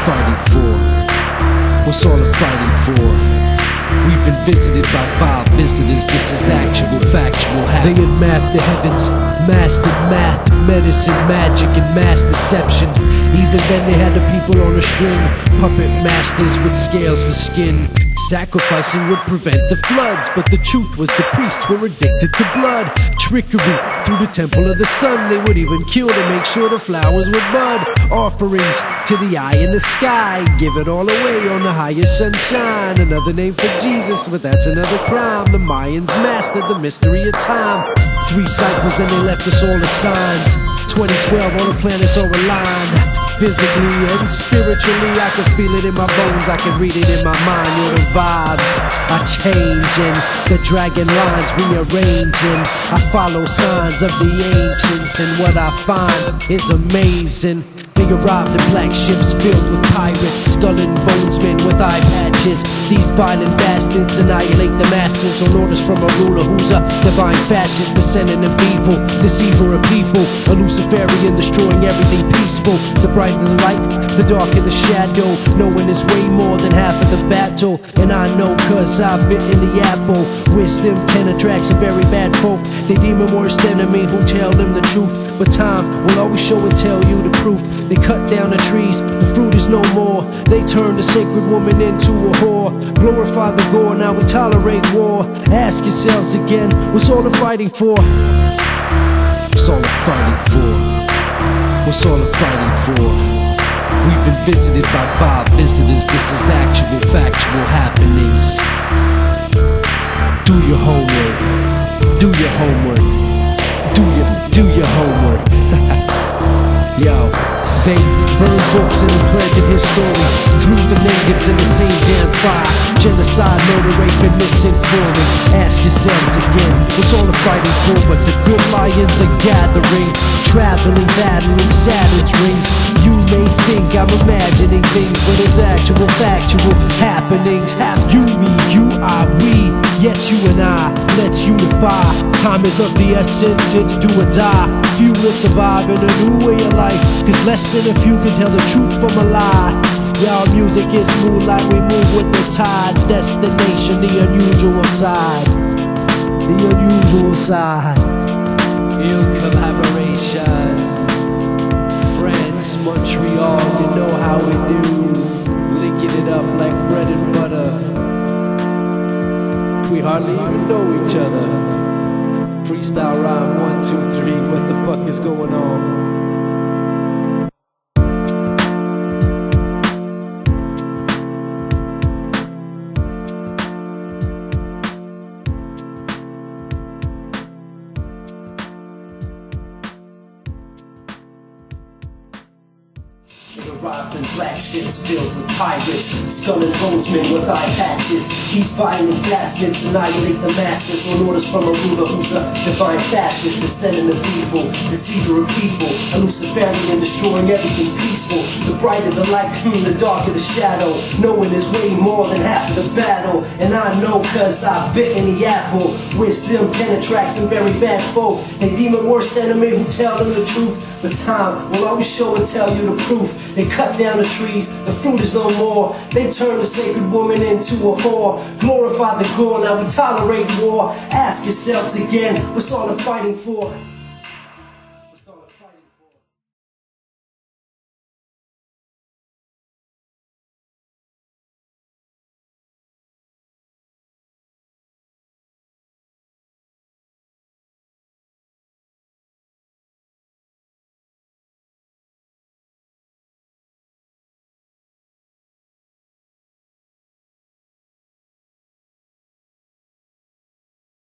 fighting for? What's all the fighting for? We've been visited by 5 visitors. This is actual, factual. They unmapped the heavens, mastered math, medicine, magic, and mass deception. Even then they had the people on a string, puppet masters with scales for skin. Sacrificing would prevent the floods, but the truth was the priests were addicted to blood. Trickery through the temple of the sun. They would even kill to make sure the flowers would bud. Offerings to the eye in the sky, give it all away on the highest sunshine. Another name for Jesus, but that's another crime. The Mayans mastered the mystery of time. 3 cycles and they left us all the signs. 2012, all the planets are aligned. Physically and spiritually, I can feel it in my bones, I can read it in my mind. All the vibes are changing, the dragon lines rearranging. I follow signs of the ancients, and what I find is amazing. They arrived in black ships filled with pirates, skull and bones men with eye patches. These violent bastards annihilate the masses on orders from a ruler who's a divine fascist, descendant of evil, deceiver of people, a Luciferian destroying everything peaceful. The bright and the light, the dark and the shadow, knowing is way more than half of the battle. And I know cause I've bitten the apple. Wisdom penetrates a very bad folk. They deem him worst enemy who tell them the truth, but time will always show and tell you the proof. They cut down the trees, the fruit is no more. They turn the sacred woman into a whore. Glorify the gore, now we tolerate war. Ask yourselves again, what's all the fighting for? What's all the fighting for? What's all the fighting for? We've been visited by 5 visitors. This is actual, factual happenings. Do your homework. Do your homework. Do your homework. Yo, they burned books and implanted his story. Threw the natives in the same damn fire. Genocide, murder, rape, and misinforming. Ask yourselves again, what's all the fighting for? But the good lions are gathering, traveling, battling savage rings. You may think I'm imagining things, but it's actual, factual happenings. You, me, you, I, we. Yes, you and I, let's unify. Time is of the essence, it's do or die. Few will survive in a new way of life, cause less than a few can tell the truth from a lie. Y'all music is moonlight, we move with the tide. Destination, the unusual side. The unusual side. Ill collaboration. France, Montreal, you know how we do. Linking it up like bread and butter. We hardly even know each other. Freestyle rhyme 1, 2, 3. What the fuck is going on? Arrived in black ships filled with pirates, skull and bones men with eye patches. These violent bastards annihilate the masses on orders from a ruler who's a divine fascist, descendant of evil, deceiver of people, a Luciferian destroying everything peaceful. The brighter the light, the darker the shadow, knowing is way more than half of the battle. And I know cause I've bitten the apple. Wisdom penetrates some very bad folk. They deem a worst enemy who tell them the truth, but time will always show and tell you the proof. They cut down the trees, the fruit is no more. They turn the sacred woman into a whore. Glorify the gore, now we tolerate war. Ask yourselves again, what's all the fighting for?